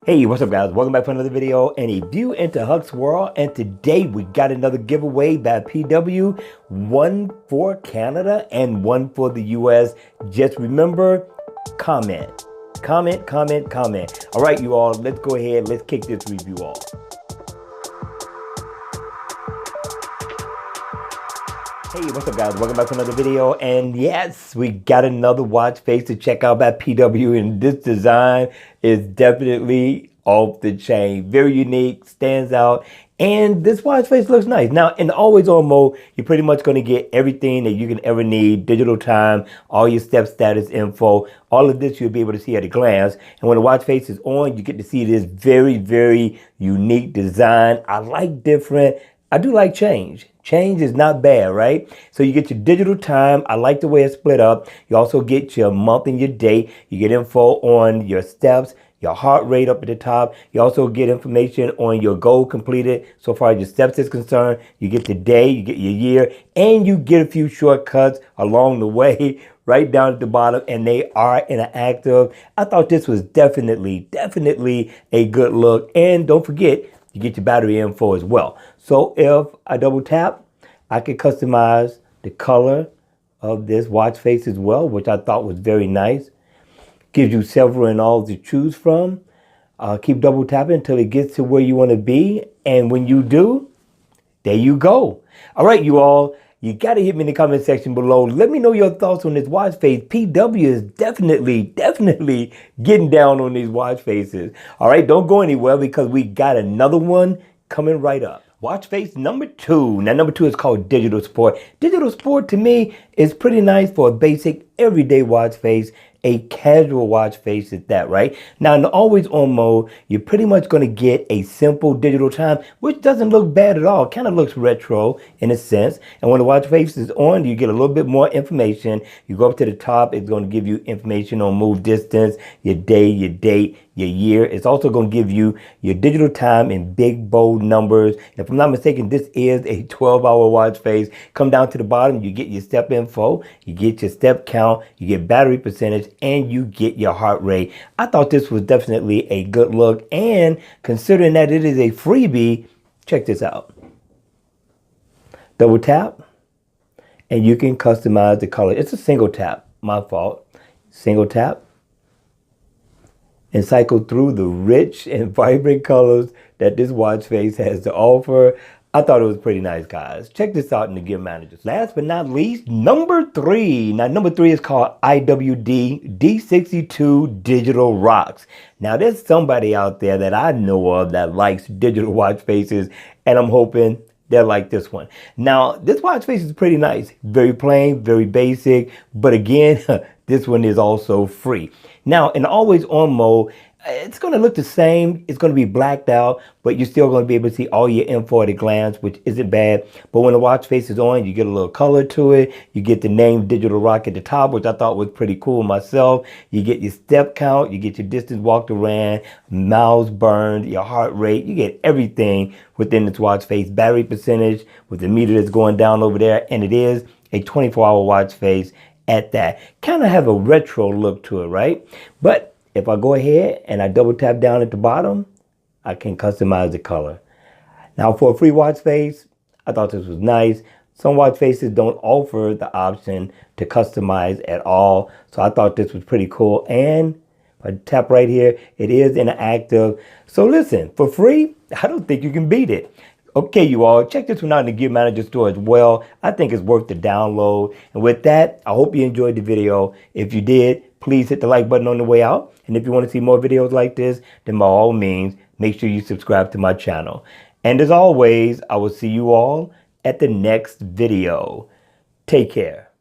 Hey, what's up guys? Welcome back for another video and a view into Huck's World. And today we got another giveaway by PW, one for Canada and one for the US. Just remember, comment. All right, you all, let's go ahead. Let's kick this review off. Hey, what's up guys? Welcome back to another video. And yes, we got another watch face to check out by PW, and this design is definitely off the chain. Very unique, stands out, and this watch face looks nice. Now, in the always on mode, you're pretty much going to get everything that you can ever need: digital time, all your step status info, all of this you'll be able to see at a glance. And when the watch face is on, you get to see this very unique design. I like different. I do like change. Change is not bad, right? So you get your digital time. I like the way it's split up. You also get your month and your date. You get info on your steps, your heart rate up at the top. You also get information on your goal completed so far as your steps is concerned. You get the day, you get your year, and you get a few shortcuts along the way right down at the bottom, and they are interactive. I thought this was definitely a good look. And don't forget, you get your battery info as well. So if I double tap, I can customize the color of this watch face as well, which I thought was very nice. Gives you several and all to choose from. Keep double tapping until it gets to where you want to be. And when you do, there you go. All right, you all. You got to hit me in the comment section below. Let me know your thoughts on this watch face. PW is definitely getting down on these watch faces. All right, don't go anywhere because we got another one coming right up. Watch face number 2. Now, number 2 is called Digital Sport. Digital Sport to me is pretty nice for a basic everyday watch face. A casual watch face at that, right? Now, in the always on mode, you're pretty much going to get a simple digital time, which doesn't look bad at all. Kind of looks retro in a sense. And when the watch face is on, you get a little bit more information. You go up to the top, it's going to give you information on move distance, your day, your date, your year. It's also going to give you your digital time in big, bold numbers. If I'm not mistaken, this is a 12-hour watch face. Come down to the bottom, you get your step info, you get your step count, you get battery percentage, and you get your heart rate. I thought this was definitely a good look, and considering that it is a freebie, check this out. Double tap, and you can customize the color. It's a single tap, my fault. Single tap, and cycle through the rich and vibrant colors that this watch face has to offer. I thought it was pretty nice, guys. Check this out in the Gear Manager. Last but not least, number 3. Now, number 3 is called IWD D62 Digital Rocks. Now, there's somebody out there that I know of that likes digital watch faces, and I'm hoping they're like this one. Now, this watch face is pretty nice. Very plain, very basic, but again, this one is also free. Now, in always on mode, it's going to look the same. It's going to be blacked out, but you're still going to be able to see all your info at a glance, which isn't bad. But when the watch face is on, you get a little color to it. You get the name Digital Rock at the top, which I thought was pretty cool myself. You get your step count. You get your distance walked or ran, miles burned, your heart rate. You get everything within this watch face. Battery percentage with the meter that's going down over there. And it is a 24-hour watch face at that. Kind of have a retro look to it, right? But if I go ahead and I double tap down at the bottom, I can customize the color. Now, for a free watch face, I thought this was nice. Some watch faces don't offer the option to customize at all, so I thought this was pretty cool. And if I tap right here, it is interactive. So listen, for free, I don't think you can beat it. Okay, you all, check this one out in the Gear Manager store as well. I think it's worth the download. And with that, I hope you enjoyed the video. If you did, please hit the like button on the way out. And if you want to see more videos like this, then by all means, make sure you subscribe to my channel. And as always, I will see you all at the next video. Take care.